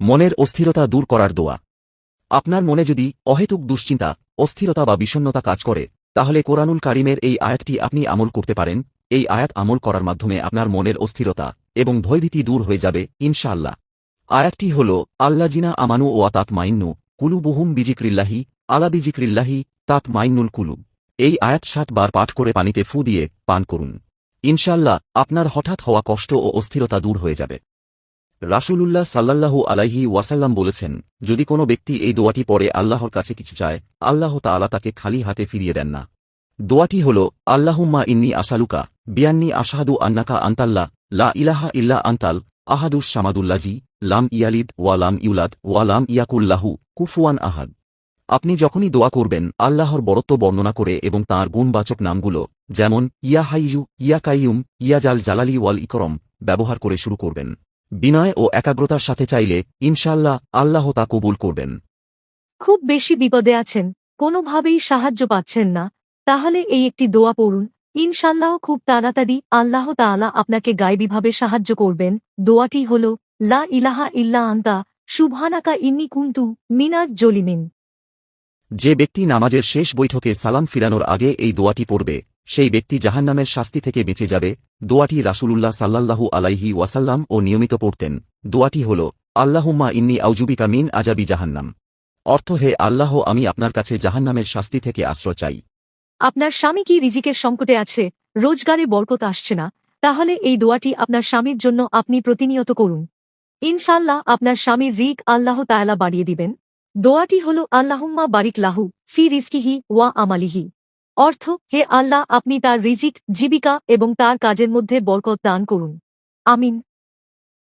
মনের অস্থিরতা দূর করার দোয়া। আপনার মনে যদি অহেতুক দুশ্চিন্তা, অস্থিরতা বা বিষণ্ণতা কাজ করে, তাহলে কোরআনুল কারীমের এই আয়াতটি আপনি আমল করতে পারেন। এই আয়াত আমল করার মাধ্যমে আপনার মনের অস্থিরতা এবং ভয়ভীতি দূর হয়ে যাবে ইনশাআল্লাহ। আয়াতটি হল আল্লাযিনা আমানু ওয়া তাতমাইন্নু কুলুবুহুম বিযিকরিল্লাহি আলা বিযিকরিল্লাহি তাতমাইন্নুল কুলুব। এই আয়াত ৭ বার পাঠ করে পানিতে ফু দিয়ে পান করুন। ইনশাআল্লাহ আপনার হঠাৎ হওয়া কষ্ট ও অস্থিরতা দূর হয়ে যাবে। রাসূলুল্লাহ সাল্লাল্লাহু আলাইহি ওয়াসাল্লাম বলেছেন, যদি কোনো ব্যক্তি এই দোয়াটি পড়ে আল্লাহর কাছে কিছু চায়, আল্লাহ তাআলা তাকে খালি হাতে ফিরিয়ে দেন না। দোয়াটি হল, আল্লাহুম্মা ইন্নী আসালুকা বিআন্নী আশহাদু আন্নাকা আনতাল্লাহ লা ইলাহা ইল্লা আনতাল আহাদুস সামাদুল্লাযী লাম ইয়ালিদ ওয়া লাম ইউলাদ ওয়া লাম ইয়াকুল লাহু কুফুয়ান আহাদ। আপনি যখনই দোয়া করবেন আল্লাহর বরত্ব বর্ণনা করে এবং তাঁর গুণবাচক নামগুলো, যেমন ইয়া হাইয়ু, ইয়া কাইয়ুম, ইয়া জাল জালালি ওয়াল ইকরম ব্যবহার করে শুরু করবেন। বিনয় ও একাগ্রতার সাথে চাইলে ইনশাআল্লাহ আল্লাহ তা কবুল করবেন। খুব বেশি বিপদে আছেন, কোনোভাবেই সাহায্য পাচ্ছেন না, তাহলে এই একটি দোয়া পড়ুন। ইনশাল্লাহ খুব তাড়াতাড়ি আল্লাহ তাআলা আপনাকে গায়বীভাবে সাহায্য করবেন। দোয়াটি হল, লা ইলাহা ইল্লা আনতা সুবহানাকা ইন্নী কুনতু মিনাজ জলিমিন। যে ব্যক্তি নামাজের শেষ বৈঠকে সালাম ফিরানোর আগে এই দোয়াটি পড়বে, সেই ব্যক্তি জাহান্নামের শাস্তি থেকে বেঁচে যাবে। দোয়াটি রাসূলুল্লাহ সাল্লাল্লাহু আলাইহি ওয়াসাল্লাম ও নিয়মিত পড়তেন। দোয়াটি হল, আল্লাহুম্মা ইন্নী আউযুবিকা মিন আযাবি জাহান্নাম। অর্থ, হে আল্লাহ, আমি আপনার কাছে জাহান্নামের শাস্তি থেকে আশ্রয় চাই। আপনার স্বামী কি রিজিকের সংকটে আছে, রোজগারে বরকত আসছে না, তাহলে এই দোয়াটি আপনার স্বামীর জন্য আপনি প্রতিনিয়ত করুন। ইনশাল্লাহ আপনার স্বামীর রিক আল্লাহ তাআলা বাড়িয়ে দিবেন। দোয়াটি হল, আল্লাহুম্মা বারিক লাহু ফি রিজকিহি ওয়া আমালিহি। অর্থ, হে আল্লাহ, আপনি তার রিজিক, জীবিকা এবং তার কাজের মধ্যে বরকত দান করুন। আমিন।